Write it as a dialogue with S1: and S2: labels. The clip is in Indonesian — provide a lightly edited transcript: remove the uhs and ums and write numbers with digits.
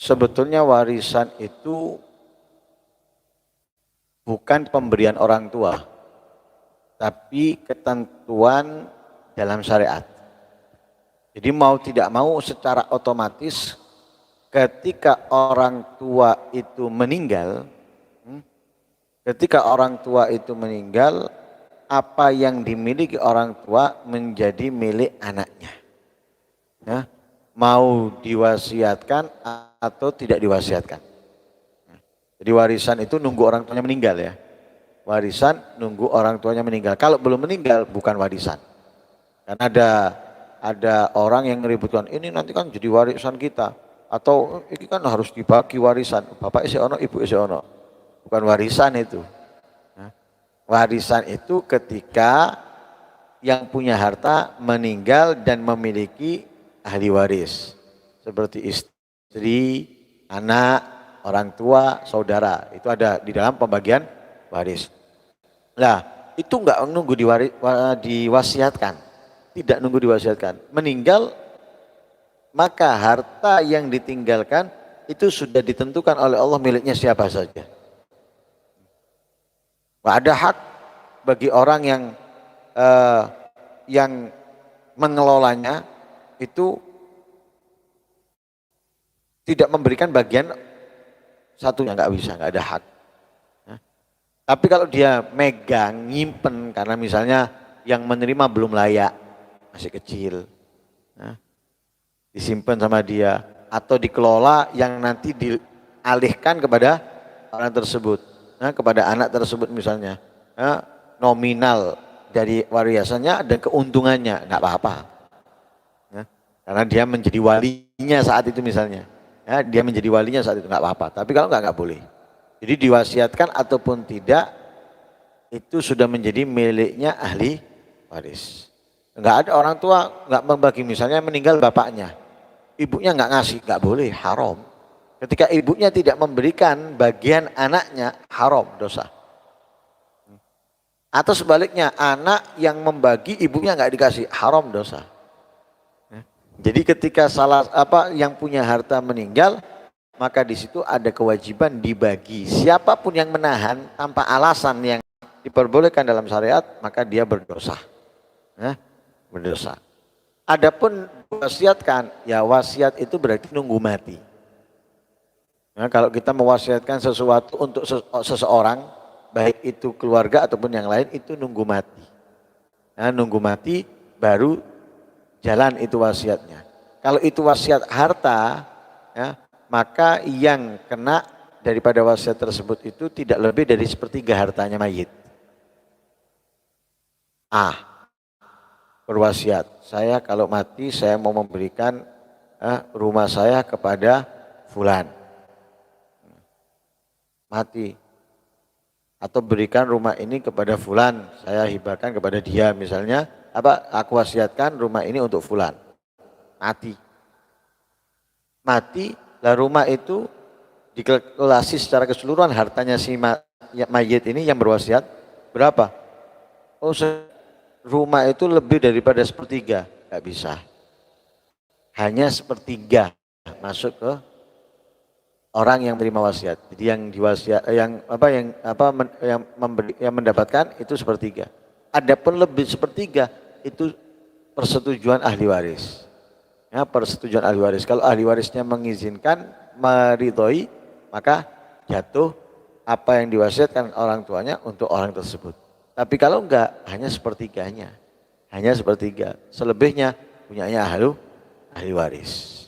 S1: sebetulnya warisan itu bukan pemberian orang tua, tapi ketentuan dalam syariat. Jadi mau tidak mau secara otomatis ketika orang tua itu meninggal, apa yang dimiliki orang tua menjadi milik anaknya. Ya, mau diwasiatkan atau tidak diwasiatkan. Jadi warisan itu nunggu orang tuanya meninggal ya. Warisan nunggu orang tuanya meninggal. Kalau belum meninggal bukan warisan. Karena ada orang yang meributkan ini nanti kan jadi warisan kita, atau ini kan harus dibagi warisan. Bapak isi ono, ibu isi ono. Bukan warisan itu. Warisan itu ketika yang punya harta meninggal dan memiliki ahli waris. Seperti istri, anak, orang tua, saudara. Itu ada di dalam pembagian waris. Nah, itu enggak nunggu diwasiatkan. Tidak nunggu diwasiatkan. Meninggal, maka harta yang ditinggalkan itu sudah ditentukan oleh Allah miliknya siapa saja. Ada hak bagi orang yang mengelolanya itu tidak memberikan bagian satunya, nggak bisa, nggak ada hak. Tapi kalau dia megang, nyimpen karena misalnya yang menerima belum layak, masih kecil, disimpan sama dia atau dikelola yang nanti dialihkan kepada orang tersebut, kepada anak tersebut misalnya, nominal dari warisannya dan keuntungannya nggak apa-apa, karena dia menjadi walinya saat itu misalnya, dia menjadi walinya saat itu nggak apa-apa. Tapi kalau nggak boleh. Jadi diwasiatkan ataupun tidak itu sudah menjadi miliknya ahli waris. Nggak ada orang tua nggak membagi, misalnya meninggal bapaknya, ibunya nggak ngasih, nggak boleh, haram. Ketika ibunya tidak memberikan bagian anaknya, haram, dosa. Atau sebaliknya, anak yang membagi ibunya nggak dikasih, haram, dosa. Jadi ketika yang punya harta meninggal, maka di situ ada kewajiban dibagi. Siapapun yang menahan tanpa alasan yang diperbolehkan dalam syariat, maka dia berdosa. Berdosa. Adapun wasiatkan, ya wasiat itu berarti nunggu mati. Kalau kita mewasiatkan sesuatu untuk seseorang, baik itu keluarga ataupun yang lain, itu nunggu mati. Nunggu mati baru jalan itu wasiatnya. Kalau itu wasiat harta, maka yang kena daripada wasiat tersebut itu tidak lebih dari sepertiga hartanya mayit. Berwasiat, saya kalau mati saya mau memberikan rumah saya kepada fulan. Mati. Atau berikan rumah ini kepada fulan, saya hibahkan kepada dia misalnya, aku wasiatkan rumah ini untuk fulan. Mati, lah rumah itu dikalkulasi secara keseluruhan hartanya si mayit ini yang berwasiat berapa? Rumah itu lebih daripada sepertiga, nggak bisa. Hanya sepertiga masuk ke orang yang menerima wasiat. Jadi yang diwasiat, yang mendapatkan itu sepertiga. Adapun lebih sepertiga itu persetujuan ahli waris. Persetujuan ahli waris. Kalau ahli warisnya mengizinkan, meridhoi, maka jatuh apa yang diwasiatkan orang tuanya untuk orang tersebut. Tapi kalau enggak, hanya sepertiganya. Hanya sepertiga. Selebihnya punyanya ahli waris.